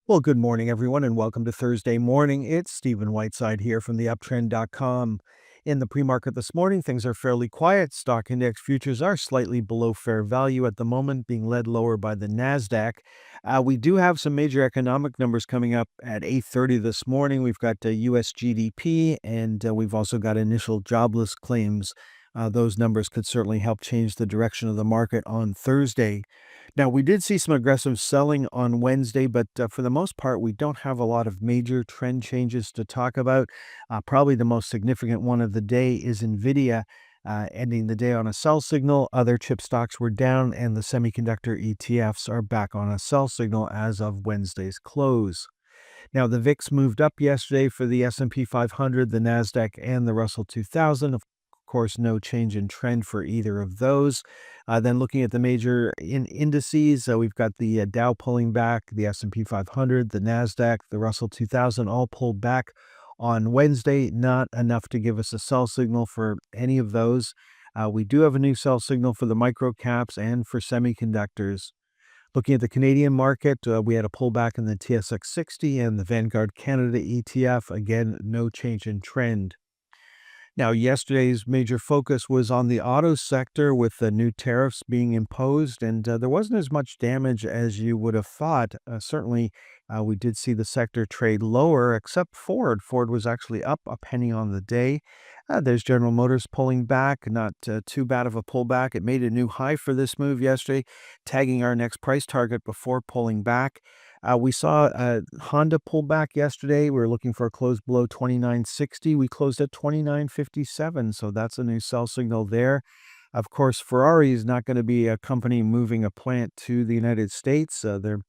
Well, good morning, everyone, and welcome to Thursday morning. It's Stephen Whiteside here from the uptrend.com. In the pre-market this morning, things are fairly quiet. Stock index futures are slightly below fair value at the moment, being led lower by the Nasdaq. We do have some major economic numbers coming up at 8:30 this morning. We've got U.S. GDP, and we've also got initial jobless claims. Those numbers could certainly help change the direction of the market on Thursday. Now, we did see some aggressive selling on Wednesday, but for the most part, we don't have a lot of major trend changes to talk about. Probably the most significant one of the day is NVIDIA, ending the day on a sell signal. Other chip stocks were down, and the semiconductor ETFs are back on a sell signal as of Wednesday's close. Now, the VIX moved up yesterday for the S&P 500, the Nasdaq, and the Russell 2000. Of course, no change in trend for either of those. Then looking at the major indices, we've got the Dow pulling back, the S&P 500, the Nasdaq, the Russell 2000 all pulled back on Wednesday. Not enough to give us a sell signal for any of those. We do have a new sell signal for the micro caps and for semiconductors. Looking at the Canadian market, we had a pullback in the TSX 60 and the Vanguard Canada ETF. Again, no change in trend. Now, yesterday's major focus was on the auto sector with the new tariffs being imposed, and there wasn't as much damage as you would have thought. Certainly, we did see the sector trade lower, except Ford. Ford was actually up a penny on the day. There's General Motors pulling back, not too bad of a pullback. It made a new high for this move yesterday, tagging our next price target before pulling back. We saw Honda pull back yesterday. We were looking for a close below 29.60. We closed at 29.57, so that's a new sell signal there. Of course, Ferrari is not going to be a company moving a plant to the United States. They're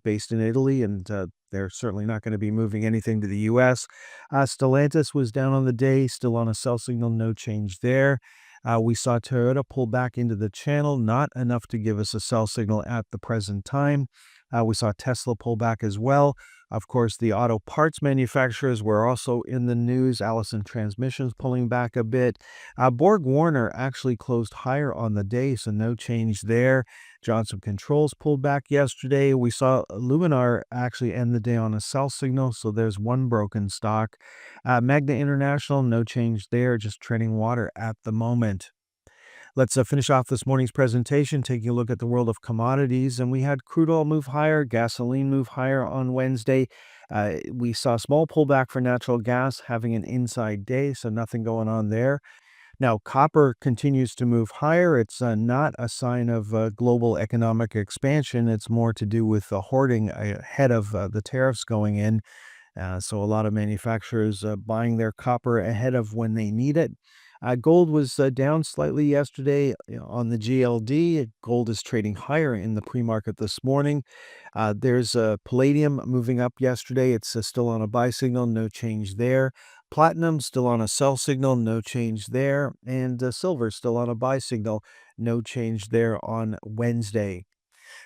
based in Italy, and they're certainly not going to be moving anything to the U.S. Stellantis was down on the day, still on a sell signal, no change there. We saw Toyota pull back into the channel, not enough to give us a sell signal at the present time. We saw Tesla pull back as well. Of course, the auto parts manufacturers were also in the news. Allison Transmissions pulling back a bit. Borg Warner actually closed higher on the day, so no change there. Johnson Controls pulled back yesterday. We saw Luminar actually end the day on a sell signal, so there's one broken stock. Magna International, no change there, just treading water at the moment. Let's finish off this morning's presentation, taking a look at the world of commodities. And we had crude oil move higher, gasoline move higher on Wednesday. We saw a small pullback for natural gas having an inside day, so nothing going on there. Now, copper continues to move higher. It's not a sign of global economic expansion. It's more to do with the hoarding ahead of the tariffs going in. So a lot of manufacturers buying their copper ahead of when they need it. Gold was down slightly yesterday on the GLD. Gold is trading higher in the pre-market this morning. There's palladium moving up yesterday. It's still on a buy signal, no change there. Platinum still on a sell signal, no change there. And silver still on a buy signal, no change there on Wednesday.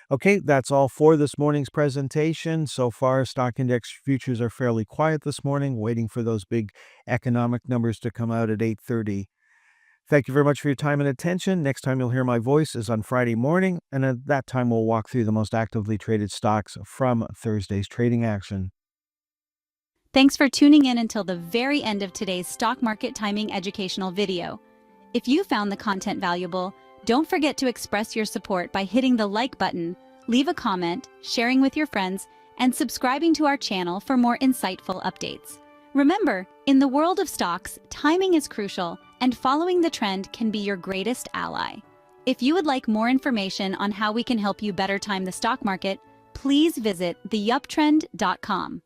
Okay, that's all for this morning's presentation. So far, stock index futures are fairly quiet this morning, waiting for those big economic numbers to come out at 8:30. Thank you very much for your time and attention. Next time you'll hear my voice is on Friday morning, and at that time we'll walk through the most actively traded stocks from Thursday's trading action. Thanks for tuning in until the very end of today's stock market timing educational video. If you found the content valuable, don't forget to express your support by hitting the like button, leave a comment, sharing with your friends, and subscribing to our channel for more insightful updates. Remember, in the world of stocks, timing is crucial, and following the trend can be your greatest ally. If you would like more information on how we can help you better time the stock market, please visit theuptrend.com.